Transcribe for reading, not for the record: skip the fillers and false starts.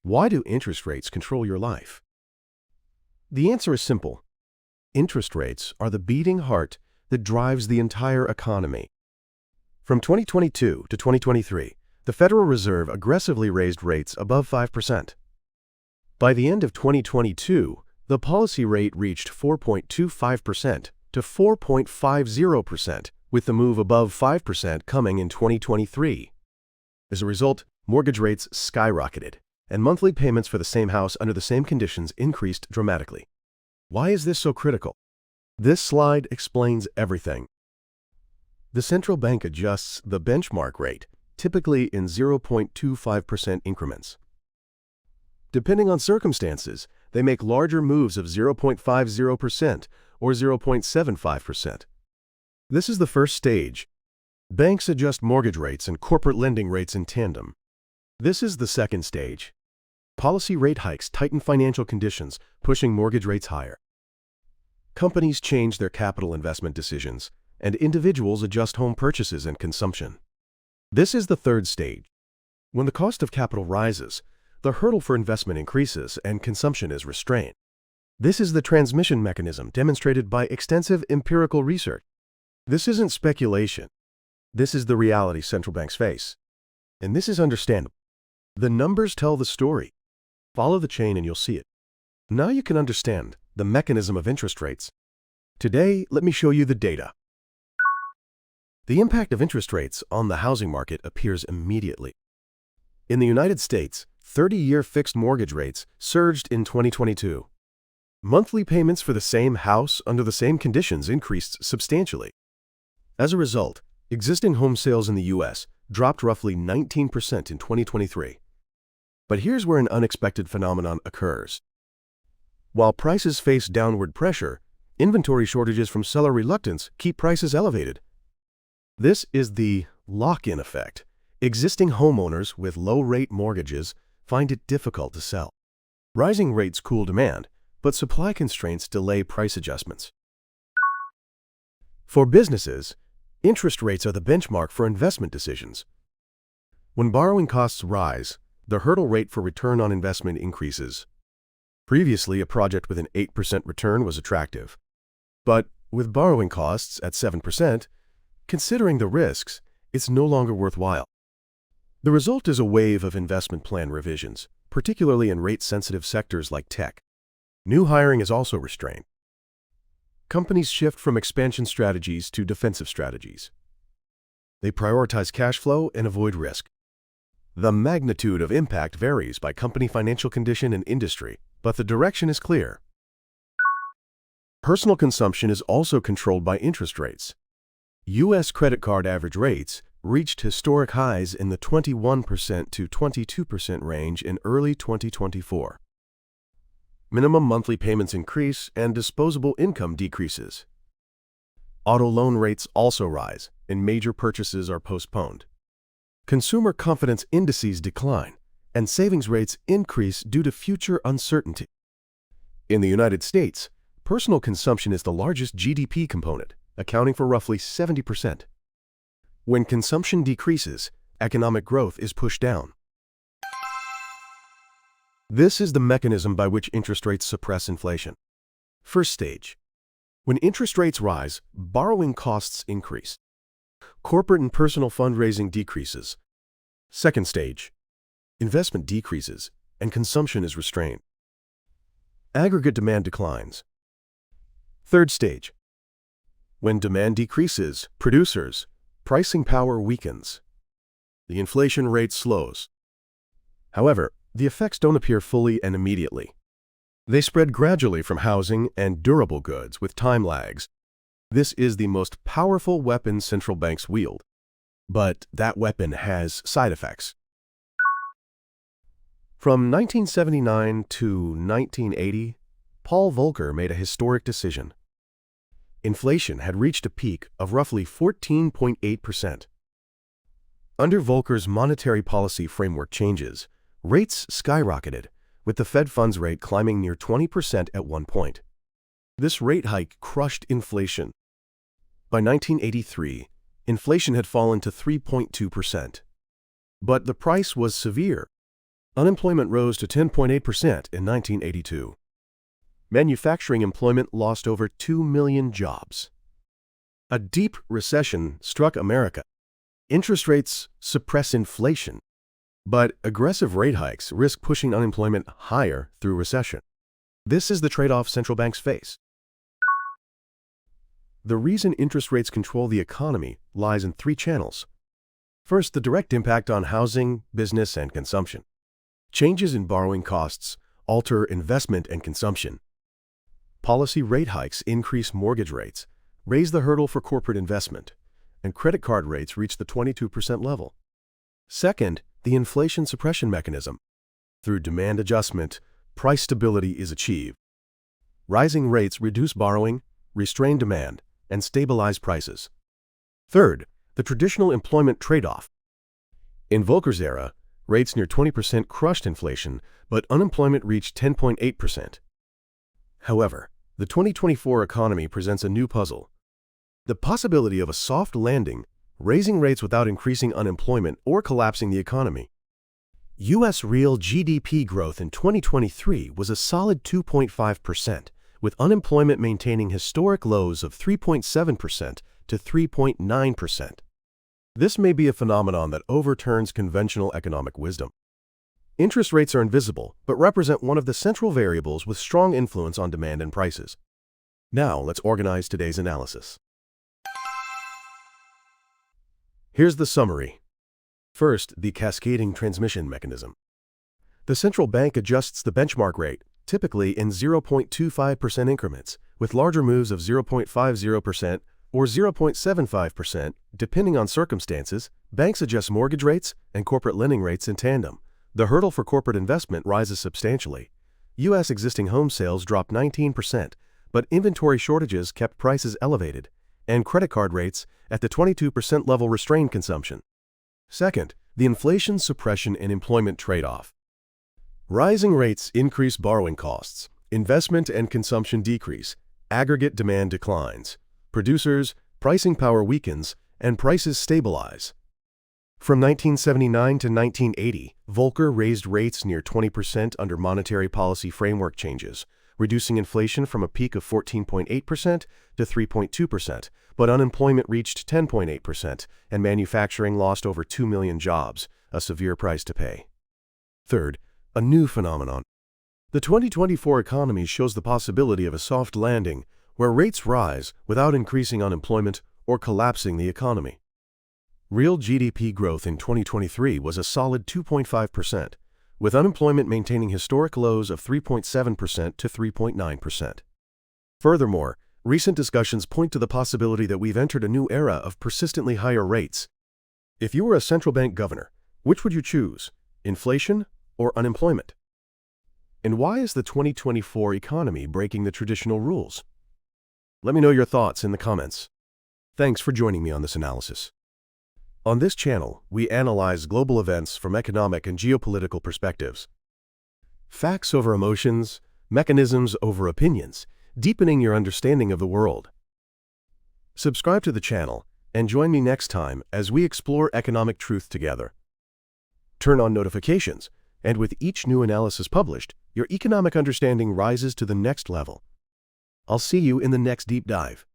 Why do interest rates control your life? The answer is simple. Interest rates are the beating heart that drives the entire economy. From 2022 to 2023, the Federal Reserve aggressively raised rates above 5%. By the end of 2022, the policy rate reached 4.25% to 4.50%, with the move above 5% coming in 2023. As a result, mortgage rates skyrocketed, and monthly payments for the same house under the same conditions increased dramatically. Why is this so critical? This slide explains everything. The central bank adjusts the benchmark rate, typically in 0.25% increments. Depending on circumstances, they make larger moves of 0.50% or 0.75%. This is the first stage. Banks adjust mortgage rates and corporate lending rates in tandem. This is the second stage. Policy rate hikes tighten financial conditions, pushing mortgage rates higher. Companies change their capital investment decisions, and individuals adjust home purchases and consumption. This is the third stage. When the cost of capital rises, the hurdle for investment increases and consumption is restrained. This is the transmission mechanism demonstrated by extensive empirical research. This isn't speculation. This is the reality central banks face. And this is understandable. The numbers tell the story. Follow the chain and you'll see it. Now you can understand the mechanism of interest rates. Today, let me show you the data. The impact of interest rates on the housing market appears immediately. In the United States, 30-year fixed mortgage rates surged in 2022. Monthly payments for the same house under the same conditions increased substantially. As a result, existing home sales in the U.S. dropped roughly 19% in 2023. But here's where an unexpected phenomenon occurs. While prices face downward pressure, inventory shortages from seller reluctance keep prices elevated. This is the lock-in effect. Existing homeowners with low-rate mortgages find it difficult to sell. Rising rates cool demand, but supply constraints delay price adjustments. For businesses, interest rates are the benchmark for investment decisions. When borrowing costs rise, the hurdle rate for return on investment increases. Previously, a project with an 8% return was attractive. But with borrowing costs at 7%, considering the risks, it's no longer worthwhile. The result is a wave of investment plan revisions, particularly in rate-sensitive sectors like tech. New hiring is also restrained. Companies shift from expansion strategies to defensive strategies. They prioritize cash flow and avoid risk. The magnitude of impact varies by company financial condition and industry, but the direction is clear. Personal consumption is also controlled by interest rates. U.S. credit card average rates reached historic highs in the 21% to 22% range in early 2024. Minimum monthly payments increase and disposable income decreases. Auto loan rates also rise, and major purchases are postponed. Consumer confidence indices decline, and savings rates increase due to future uncertainty. In the United States, personal consumption is the largest GDP component, accounting for roughly 70%. When consumption decreases, economic growth is pushed down. This is the mechanism by which interest rates suppress inflation. First stage. When interest rates rise, borrowing costs increase. Corporate and personal fundraising decreases. Second stage. Investment decreases, and consumption is restrained. Aggregate demand declines. Third stage. When demand decreases, producers, pricing power weakens. The inflation rate slows. However, the effects don't appear fully and immediately. They spread gradually from housing and durable goods with time lags. This is the most powerful weapon central banks wield. But that weapon has side effects. From 1979 to 1980, Paul Volcker made a historic decision. Inflation had reached a peak of roughly 14.8%. Under Volcker's monetary policy framework changes, rates skyrocketed, with the Fed funds rate climbing near 20% at one point. This rate hike crushed inflation. By 1983, inflation had fallen to 3.2%. But the price was severe. Unemployment rose to 10.8% in 1982. Manufacturing employment lost over 2 million jobs. A deep recession struck America. Interest rates suppress inflation, but aggressive rate hikes risk pushing unemployment higher through recession. This is the trade-off central banks face. The reason interest rates control the economy lies in three channels. First, the direct impact on housing, business, and consumption. Changes in borrowing costs alter investment and consumption. Policy rate hikes increase mortgage rates, raise the hurdle for corporate investment, and credit card rates reach the 22% level. Second, the inflation suppression mechanism. Through demand adjustment, price stability is achieved. Rising rates reduce borrowing, restrain demand, and stabilize prices. Third, the traditional employment trade-off. In Volcker's era, rates near 20% crushed inflation, but unemployment reached 10.8%. However, the 2024 economy presents a new puzzle. The possibility of a soft landing, raising rates without increasing unemployment or collapsing the economy. U.S. real GDP growth in 2023 was a solid 2.5%, with unemployment maintaining historic lows of 3.7% to 3.9%. This may be a phenomenon that overturns conventional economic wisdom. Interest rates are invisible, but represent one of the central variables with strong influence on demand and prices. Now, let's organize today's analysis. Here's the summary. First, the cascading transmission mechanism. The central bank adjusts the benchmark rate, typically in 0.25% increments, with larger moves of 0.50% or 0.75%, depending on circumstances. Banks adjust mortgage rates and corporate lending rates in tandem. The hurdle for corporate investment rises substantially. U.S. existing home sales dropped 19%, but inventory shortages kept prices elevated, and credit card rates at the 22% level restrained consumption. Second, the inflation suppression and employment trade-off. Rising rates increase borrowing costs, investment and consumption decrease, aggregate demand declines. Producers' pricing power weakens, and prices stabilize. From 1979 to 1980, Volcker raised rates near 20% under monetary policy framework changes, reducing inflation from a peak of 14.8% to 3.2%, but unemployment reached 10.8%, and manufacturing lost over 2 million jobs, a severe price to pay. Third, a new phenomenon. The 2024 economy shows the possibility of a soft landing, where rates rise without increasing unemployment or collapsing the economy. Real GDP growth in 2023 was a solid 2.5%, with unemployment maintaining historic lows of 3.7% to 3.9%. Furthermore, recent discussions point to the possibility that we've entered a new era of persistently higher rates. If you were a central bank governor, which would you choose, inflation or unemployment? And why is the 2024 economy breaking the traditional rules? Let me know your thoughts in the comments. Thanks for joining me on this analysis. On this channel, we analyze global events from economic and geopolitical perspectives. Facts over emotions, mechanisms over opinions, deepening your understanding of the world. Subscribe to the channel and join me next time as we explore economic truth together. Turn on notifications, and with each new analysis published, your economic understanding rises to the next level. I'll see you in the next deep dive.